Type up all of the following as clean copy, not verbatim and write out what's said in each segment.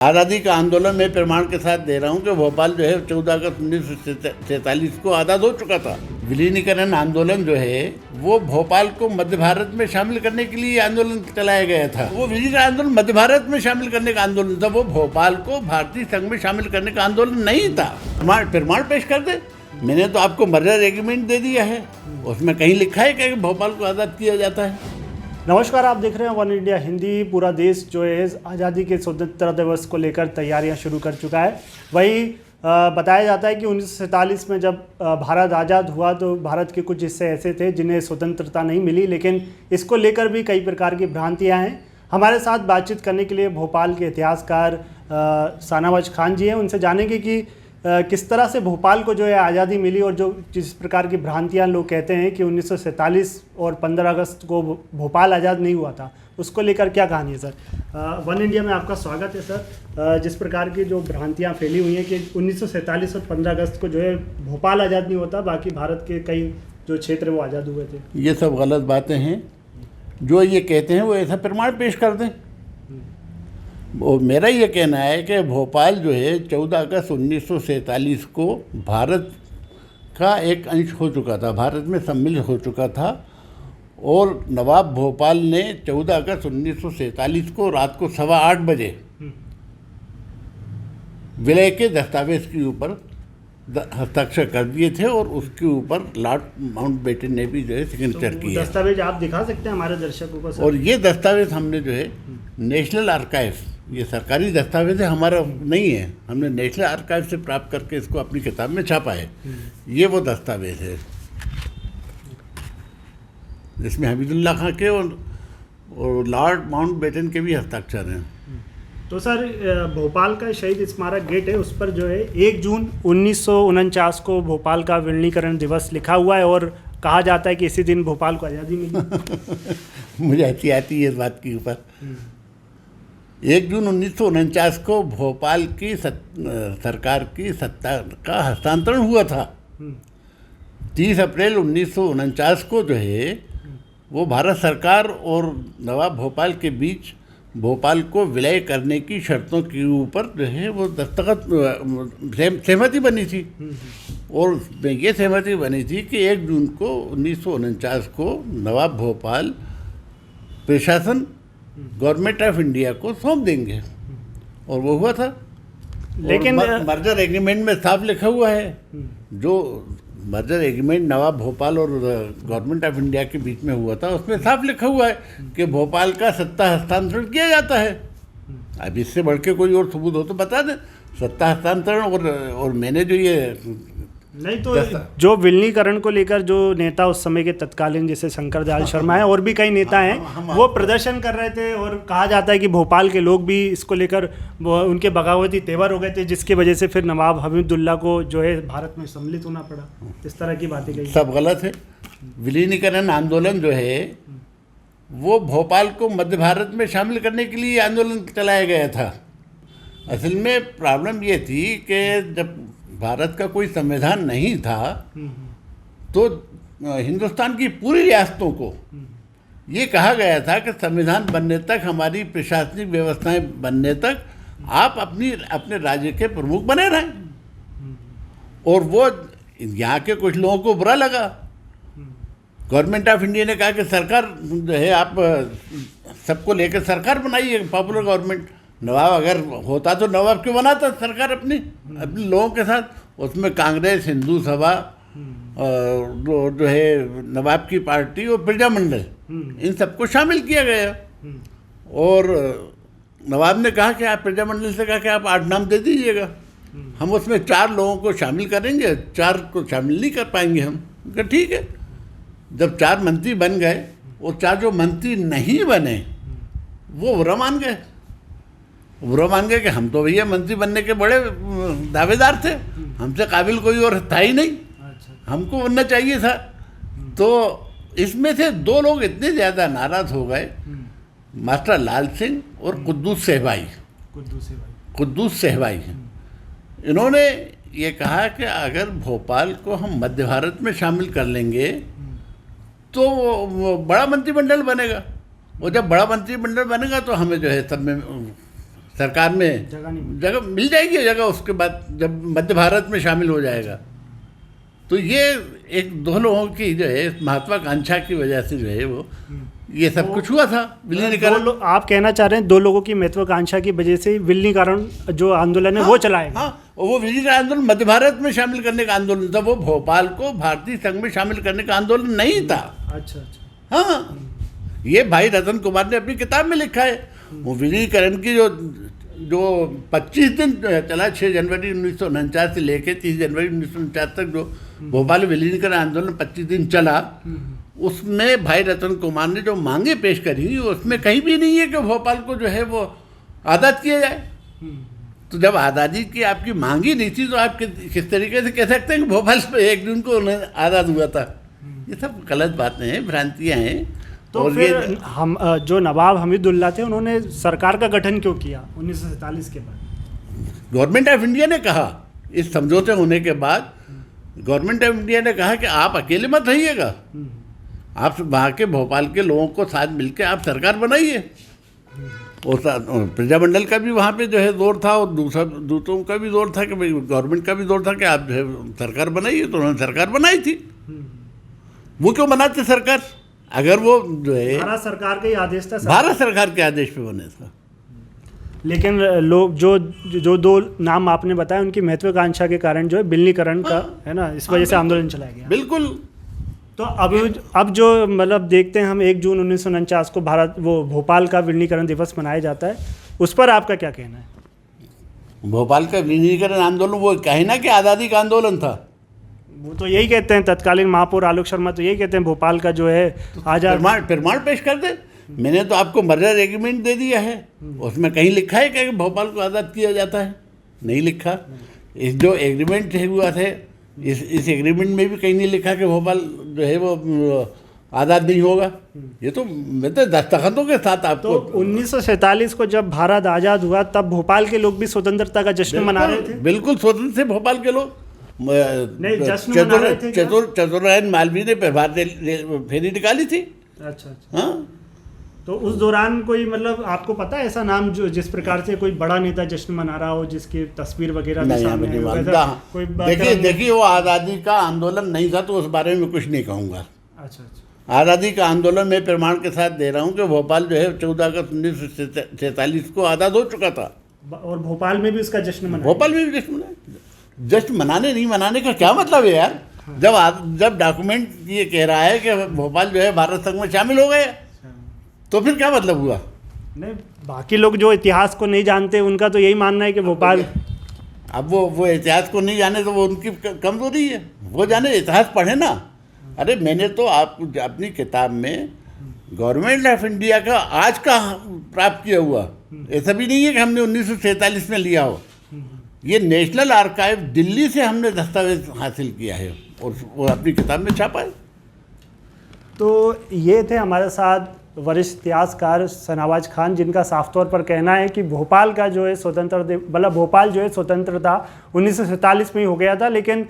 आज़ादी का आंदोलन मैं प्रमाण के साथ दे रहा हूँ कि भोपाल जो है 14 अगस्त 1947 को आज़ाद हो चुका था। विलीनीकरण आंदोलन जो है वो भोपाल को मध्य भारत में शामिल करने के लिए आंदोलन चलाया गया था। वो विलीनीकरण आंदोलन मध्य भारत में शामिल करने का आंदोलन था, वो भोपाल को भारतीय संघ में शामिल करने का आंदोलन नहीं था। प्रमाण पेश कर दे। मैंने तो आपको मर्जर एग्रीमेंट दे दिया है, उसमें कहीं लिखा है कि भोपाल को आज़ाद किया जाता है। नमस्कार, आप देख रहे हैं वन इंडिया हिंदी। पूरा देश जो है आज़ादी के स्वतंत्रता दिवस को लेकर तैयारियां शुरू कर चुका है। वही बताया जाता है कि 1947 में जब भारत आज़ाद हुआ तो भारत के कुछ हिस्से ऐसे थे जिन्हें स्वतंत्रता नहीं मिली, लेकिन इसको लेकर भी कई प्रकार की भ्रांतियां हैं। हमारे साथ बातचीत करने के लिए भोपाल के इतिहासकार शाहनवाज खान जी हैं। उनसे जानेंगे कि किस तरह से भोपाल को जो है आज़ादी मिली और जो जिस प्रकार की भ्रांतियां लोग कहते हैं कि 1947 और 15 अगस्त को भोपाल आज़ाद नहीं हुआ था, उसको लेकर क्या कहानी है सर? वन इंडिया में आपका स्वागत है सर। जिस प्रकार की जो भ्रांतियां फैली हुई हैं कि 1947 और 15 अगस्त को जो है भोपाल आज़ाद नहीं होता, बाकी भारत के कई जो क्षेत्र वो आज़ाद हुए थे, ये सब गलत बातें हैं। जो ये कहते हैं वो ऐसा प्रमाण पेश कर दें। वो मेरा ये कहना है कि भोपाल जो है 14 अगस्त 1947 को भारत का एक अंश हो चुका था, भारत में सम्मिलित हो चुका था। और नवाब भोपाल ने 14 अगस्त 1947 को रात को 8:15 बजे विलय के दस्तावेज के ऊपर हस्ताक्षर कर दिए थे और उसके ऊपर लॉर्ड माउंटबेटन ने भी जो है सिग्नेचर किया। दस्तावेज आप दिखा सकते हैं हमारे दर्शकों को सर? और ये दस्तावेज हमने जो है नेशनल आर्काइव, ये सरकारी दस्तावेज है, हमारा नहीं है, हमने नेशनल आर्काइव से प्राप्त करके इसको अपनी किताब में छापा है। ये वो दस्तावेज है जिसमें हमीदुल्लाह खां के और लॉर्ड माउंटबेटन के भी हस्ताक्षर हैं। तो सर भोपाल का शहीद स्मारक गेट है, उस पर जो है 1 जून 1949 को भोपाल का विलीनीकरण दिवस लिखा हुआ है और कहा जाता है कि इसी दिन भोपाल को आज़ादी मिली। मुझे हंसी आती है इस बात के ऊपर। 1 जून 1949 को भोपाल की सरकार की सत्ता का हस्तांतरण हुआ था। 30 अप्रैल 1949 को जो है वो भारत सरकार और नवाब भोपाल के बीच भोपाल को विलय करने की शर्तों के ऊपर जो है वो सहमति बनी थी। और उसमें ये सहमति बनी थी कि 1 जून को 1949 को नवाब भोपाल प्रशासन गवर्नमेंट ऑफ इंडिया को सौंप देंगे, और वो हुआ था। लेकिन मर्जर एग्रीमेंट में साफ लिखा हुआ है, जो मर्जर एग्रीमेंट नवाब भोपाल और गवर्नमेंट ऑफ इंडिया के बीच में हुआ था, उसमें साफ लिखा हुआ है कि भोपाल का सत्ता हस्तांतरण किया जाता है। अब इससे बढ़ के कोई और सबूत हो तो बता दें। सत्ता हस्तांतरण और मैंने जो ये नहीं तो जो विलीनीकरण को लेकर जो नेता उस समय के तत्कालीन जैसे शंकर दयाल शर्मा है और भी कई नेता हैं, वो प्रदर्शन कर रहे थे और कहा जाता है कि भोपाल के लोग भी इसको लेकर उनके बगावती तेवर हो गए थे, जिसकी वजह से फिर नवाब हमीदुल्लाह को जो है भारत में सम्मिलित होना पड़ा। इस तरह की बातें कही। सब गलत है। विलीनीकरण आंदोलन जो है वो भोपाल को मध्य भारत में शामिल करने के लिए आंदोलन चलाया गया था। असल में प्रॉब्लम ये थी कि जब भारत का कोई संविधान नहीं था तो हिंदुस्तान की पूरी रियासतों को ये कहा गया था कि संविधान बनने तक, हमारी प्रशासनिक व्यवस्थाएं बनने तक आप अपने राज्य के प्रमुख बने रहें। और वो यहाँ के कुछ लोगों को बुरा लगा। गवर्नमेंट ऑफ इंडिया ने कहा कि सरकार जो है आप सबको लेकर सरकार बनाइए, पॉपुलर गवर्नमेंट। नवाब अगर होता तो नवाब क्यों बनाता सरकार अपने लोगों के साथ? उसमें कांग्रेस, हिंदू सभा, जो है नवाब की पार्टी और प्रजामंडल, इन सबको शामिल किया गया। और नवाब ने कहा कि आप प्रजामंडल से कहा कि आप 8 नाम दे दीजिएगा, हम उसमें 4 लोगों को शामिल करेंगे, 4 को शामिल नहीं कर पाएंगे हम। कहा ठीक है। जब 4 मंत्री बन गए और 4 जो मंत्री नहीं बने वो बुरा मान गए। बुरा मान गए कि हम तो भैया मंत्री बनने के बड़े दावेदार थे, हमसे काबिल कोई और था ही नहीं, हमको बनना चाहिए था। तो इसमें से 2 लोग इतने ज़्यादा नाराज़ हो गए, मास्टर लाल सिंह और कुद्दूस सहबाई। इन्होंने ये कहा कि अगर भोपाल को हम मध्य भारत में शामिल कर लेंगे तो वो बड़ा मंत्रिमंडल बनेगा, और जब बड़ा मंत्रिमंडल बनेगा तो हमें जो है सब में सरकार में जगह मिल जाएगी, जगह उसके बाद जब मध्य भारत में शामिल हो जाएगा। तो ये एक दो लोगों की जो है महत्वाकांक्षा की वजह से जो है वो ये सब कुछ हुआ था विलीनीकरण। आप कहना चाह रहे हैं 2 लोगों की महत्वाकांक्षा की वजह से विलीनीकरण जो आंदोलन है वो चलाया। हाँ, वो विलीनीकरण आंदोलन मध्य भारत में शामिल करने का आंदोलन था, वो भोपाल को भारतीय संघ में शामिल करने का आंदोलन नहीं था। अच्छा अच्छा। हाँ, ये भाई रतन कुमार ने अपनी किताब में लिखा है। वो विलीनीकरण की जो 25 दिन चला, 6 जनवरी 1949 से लेकर 30 जनवरी 1949 तक जो भोपाल विलीनीकरण आंदोलन 25 दिन चला, उसमें भाई रतन कुमार ने जो मांगे पेश करी उसमें कहीं भी नहीं है कि भोपाल को जो है वो आज़ाद किया जाए। तो जब आज़ादी की आपकी मांगी नहीं थी तो आप किस तरीके से कह सकते हैं कि भोपाल पे 1 जून को आज़ाद हुआ था? ये सब गलत बातें हैं, भ्रांतियाँ हैं। तो फिर हम जो नवाब हमीदुल्ला थे उन्होंने सरकार का गठन क्यों किया 1947 के बाद? गवर्नमेंट ऑफ इंडिया ने कहा, इस समझौते होने के बाद गवर्नमेंट ऑफ इंडिया ने कहा कि आप अकेले मत रहिएगा, आप वहाँ के भोपाल के लोगों को साथ मिलकर आप सरकार बनाइए। और प्रजामंडल का भी वहाँ पे जो है जोर था, और दूसरों का भी जोर था कि भाई गवर्नमेंट का भी जोर था कि आप जो है सरकार बनाइए। तो उन्होंने सरकार बनाई थी। वो क्यों बनाते सरकार? अगर वो जो है भारत सरकार का ही आदेश था, भारत सरकार के आदेश पे बने था। लेकिन लोग जो 2 नाम आपने बताया उनकी महत्वाकांक्षा के कारण जो है विलीनीकरण का है ना, इस वजह से आंदोलन चलाया गया। बिल्कुल। तो अब जो मतलब देखते हैं हम 1 जून 1949 को भोपाल का विलीनीकरण दिवस मनाया जाता है, उस पर आपका क्या कहना है? भोपाल का विलीनीकरण आंदोलन वो कहे ना कि आज़ादी का आंदोलन था। वो तो यही कहते हैं, तत्कालीन महापौर आलोक शर्मा तो यही कहते हैं भोपाल का जो है आजाद। प्रमाण पेश कर दे। मैंने तो आपको मर्डर एग्रीमेंट दे दिया है, उसमें कहीं लिखा है कि भोपाल को आज़ाद किया जाता है? नहीं लिखा। इस जो एग्रीमेंट हुआ थे, इस एग्रीमेंट में भी कहीं नहीं लिखा कि भोपाल जो है वो आज़ाद नहीं होगा। ये तो मैं तो दस्तखतों के साथ आपको। तो 1947 को जब भारत आज़ाद हुआ तब भोपाल के लोग भी स्वतंत्रता का जश्न मना रहे थे। बिल्कुल स्वतंत्र थे भोपाल के लोग। चतुर्नारायण मालवीय ने प्रभात फेरी निकाली थी। अच्छा। हाँ, तो उस दौरान कोई मतलब आपको पता है ऐसा नाम जो जिस प्रकार से कोई बड़ा नेता जश्न मना रहा हो, जिसकी तस्वीर वगैरह देखिए वो आज़ादी का आंदोलन नहीं था, तो उस बारे में कुछ नहीं कहूँगा। अच्छा। आज़ादी का आंदोलन मैं प्रमाण के साथ दे रहा हूँ कि भोपाल जो है 14 अगस्त 1947 को आज़ाद हो चुका था। और भोपाल में भी उसका जश्न मनाया। भोपाल में भी जश्न मनाया। जश्न मनाने नहीं मनाने का क्या मतलब है यार? जब डॉक्यूमेंट ये कह रहा है कि भोपाल जो है भारत संघ में शामिल हो गए, तो फिर क्या मतलब हुआ? नहीं, बाकी लोग जो इतिहास को नहीं जानते उनका तो यही मानना है कि भोपाल। अब वो इतिहास को नहीं जाने तो वो उनकी कमजोरी है। वो जाने, इतिहास पढ़े ना। अरे मैंने तो आपको अपनी किताब में गवर्नमेंट ऑफ इंडिया का आज का प्राप्त किया हुआ, ऐसा भी नहीं है कि हमने 1947 में लिया हो। ये नेशनल आर्काइव दिल्ली से हमने दस्तावेज हासिल किया है और वो अपनी किताब में छापा है। तो ये थे हमारे साथ वरिष्ठ इतिहासकार शहनवाज खान, जिनका साफ तौर पर कहना है कि भोपाल का जो है भोपाल जो है स्वतंत्रता 1947 में ही हो गया था, लेकिन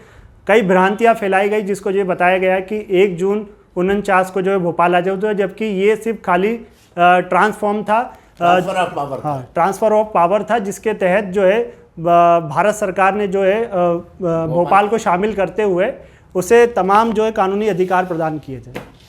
कई भ्रांतियां फैलाई गई जिसको ये बताया गया कि 1 जून 1949 को जो है भोपाल आज़ाद हुआ, जबकि ये सिर्फ खाली ट्रांसफॉर्म था, ट्रांसफ़र ऑफ पावर था, जिसके तहत जो है भारत सरकार ने जो है भोपाल को शामिल करते हुए उसे तमाम जो है कानूनी अधिकार प्रदान किए थे।